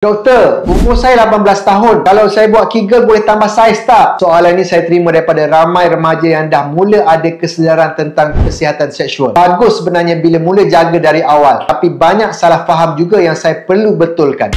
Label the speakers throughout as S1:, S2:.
S1: Doktor, umur saya 18 tahun. Kalau saya buat Kegel boleh tambah saiz tak? Soalan ini saya terima daripada ramai remaja yang dah mula ada kesedaran tentang kesihatan seksual. Bagus sebenarnya bila mula jaga dari awal. Tapi banyak salah faham juga yang saya perlu betulkan.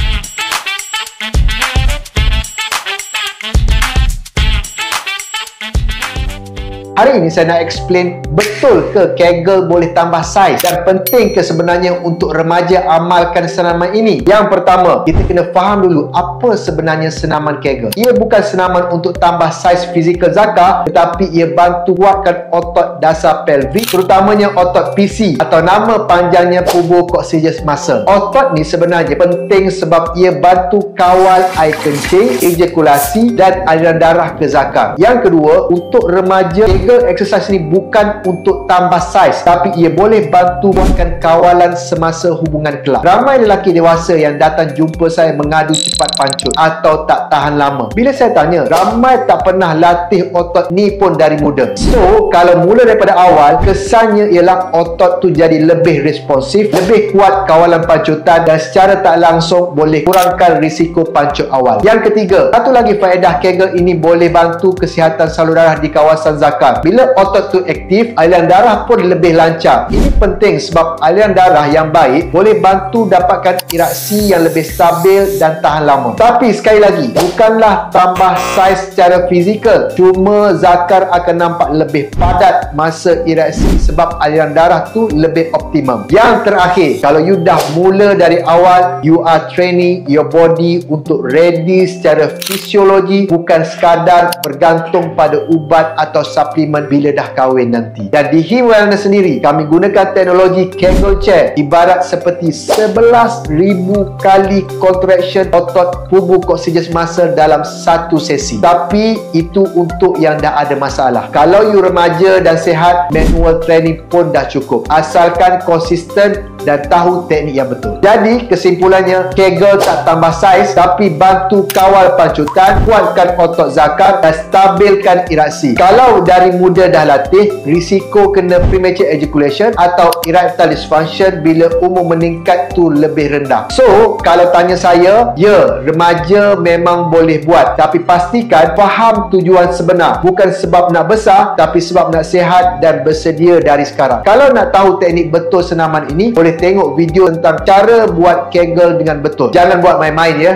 S1: Hari ini saya nak explain betul ke Kegel boleh tambah saiz dan penting ke sebenarnya untuk remaja amalkan senaman ini. Yang pertama, kita kena faham dulu apa sebenarnya senaman Kegel. Ia bukan senaman untuk tambah saiz fizikal Zakar, tetapi ia bantu kuatkan otot dasar pelvik, terutamanya otot PC atau nama panjangnya pubococcygis muscle. Otot ni sebenarnya penting sebab ia bantu kawal air kencing, ejakulasi dan aliran darah ke Zakar. Yang kedua, untuk remaja, Kegel exercise ni bukan untuk tambah saiz, tapi ia boleh bantu buatkan kawalan semasa hubungan kelak. Ramai lelaki dewasa yang datang jumpa saya mengadu cepat pancut atau tak tahan lama. Bila saya tanya, ramai tak pernah latih otot ni pun dari muda. So, kalau mula daripada awal, kesannya ialah otot tu jadi lebih responsif, lebih kuat kawalan pancutan dan secara tak langsung boleh kurangkan risiko pancut awal. Yang ketiga, satu lagi faedah Kegel ini boleh bantu kesihatan salur darah di kawasan Zakar. Bila otot tu aktif, aliran darah pun lebih lancar. Ini penting sebab aliran darah yang baik boleh bantu dapatkan iraksi yang lebih stabil dan tahan lama. Tapi sekali lagi, bukanlah tambah saiz secara fizikal, cuma Zakar akan nampak lebih padat masa iraksi sebab aliran darah tu lebih optimum. Yang terakhir, kalau you dah mula dari awal, you are training your body untuk ready secara fisiologi, bukan sekadar bergantung pada ubat atau suplemen bila dah kahwin nanti. Dan di Him Wellness sendiri, kami gunakan teknologi Kegel Chair ibarat seperti 11,000 kali contraction otot pubococcygis muscle dalam satu sesi. Tapi itu untuk yang dah ada masalah. Kalau you remaja dan sihat, manual training pun dah cukup. Asalkan konsisten dan tahu teknik yang betul. Jadi kesimpulannya, Kegel tak tambah saiz tapi bantu kawal pancutan, kuatkan otot Zakar dan stabilkan iraksi. Kalau dari muda dah latih, risiko kena premature ejaculation atau erectile dysfunction bila umur meningkat tu lebih rendah. So, kalau tanya saya, ya, remaja memang boleh buat, tapi pastikan faham tujuan sebenar. Bukan sebab nak besar, tapi sebab nak sihat dan bersedia dari sekarang. Kalau nak tahu teknik betul senaman ini, boleh tengok video tentang cara buat Kegel dengan betul. Jangan buat main-main ya.